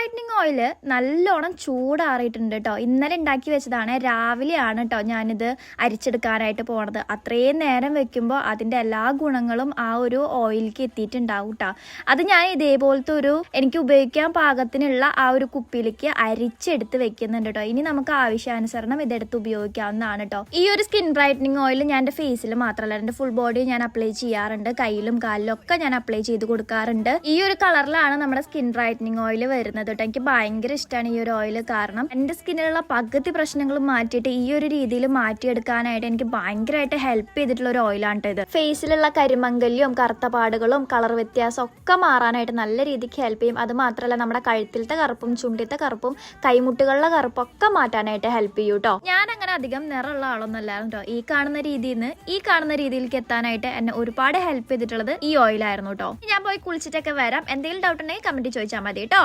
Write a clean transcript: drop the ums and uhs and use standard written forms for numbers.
Brightening oil നല്ലോണം ചൂടാറിയിട്ടുണ്ട് കേട്ടോ. ഇന്നലെ ഉണ്ടാക്കി വെച്ചതാണ്. രാവിലെയാണ് കേട്ടോ ഞാനിത് അരിച്ചെടുക്കാനായിട്ട് പോണത്. അത്രയും നേരം വെക്കുമ്പോൾ അതിൻ്റെ എല്ലാ ഗുണങ്ങളും ആ ഒരു ഓയിലിലേക്ക് എത്തിയിട്ടുണ്ടാവും കേട്ടോ. അത് ഞാൻ ഇതേപോലത്തെ എനിക്ക് ഉപയോഗിക്കാൻ പാകത്തിനുള്ള ആ ഒരു കുപ്പിയിലേക്ക് അരിച്ചെടുത്ത് വെക്കുന്നുണ്ട് കേട്ടോ. ഇനി നമുക്ക് ആവശ്യാനുസരണം ഇതെടുത്ത് ഉപയോഗിക്കാവുന്നതാണ് കേട്ടോ. ഈ ഒരു സ്കിൻ ബ്രൈറ്റനിങ് ഓയിൽ ഞാൻ എൻ്റെ ഫേസിൽ മാത്രമല്ല എൻ്റെ ഫുൾ ബോഡി ഞാൻ അപ്ലൈ ചെയ്യാറുണ്ട്. കയ്യിലും കാലിലും ഒക്കെ ഞാൻ അപ്ലൈ ചെയ്ത് കൊടുക്കാറുണ്ട്. ഈ ഒരു കളറിലാണ് നമ്മുടെ സ്കിൻ ബ്രൈറ്റനിങ് ഓയിൽ വരുന്നത് കേട്ടോ. എനിക്ക് ഭയങ്കര ഇഷ്ടമാണ് ഈ ഒരു ഓയിൽ. കാരണം എൻ്റെ സ്കിന്നിലുള്ള പകുതി പ്രശ്നങ്ങളും മാറ്റിയിട്ട് ഈ ഒരു രീതിയിൽ മാറ്റിയെടുക്കാനായിട്ട് എനിക്ക് ഭയങ്കരമായിട്ട് ഹെൽപ്പ് ചെയ്തിട്ടുള്ള ഒരു ഓയിലാണ് ഇത്. ഫേസിലുള്ള കരിമങ്കല്യവും കറുത്ത പാടുകളും കളർ വ്യത്യാസം ഒക്കെ മാറാനായിട്ട് നല്ല രീതിക്ക് ഹെൽപ്പ് ചെയ്യും. അത് മാത്രമല്ല നമ്മുടെ കഴുത്തിലത്തെ കറുപ്പും ചുണ്ടിലത്തെ കറുപ്പും കൈമുട്ടുകളിലെ കറുപ്പും ഒക്കെ മാറ്റാനായിട്ട് ഹെൽപ്പ് ചെയ്യും കേട്ടോ. ഞാൻ അങ്ങനെ അധികം നിറമുള്ള ആളൊന്നും അല്ലായിരുന്നു കേട്ടോ. ഈ കാണുന്ന രീതിയിലേക്ക് എത്താനായിട്ട് എന്നെ ഒരുപാട് ഹെൽപ്പ് ചെയ്തിട്ടുള്ളത് ഈ ഓയിലായിരുന്നു കേട്ടോ. ഞാൻ പോയി കുളിച്ചിട്ടൊക്കെ വരാം. എന്തെങ്കിലും ഡൗട്ട് ഉണ്ടെങ്കിൽ കമന്റ് ചോദിച്ചാൽ മതി കേട്ടോ.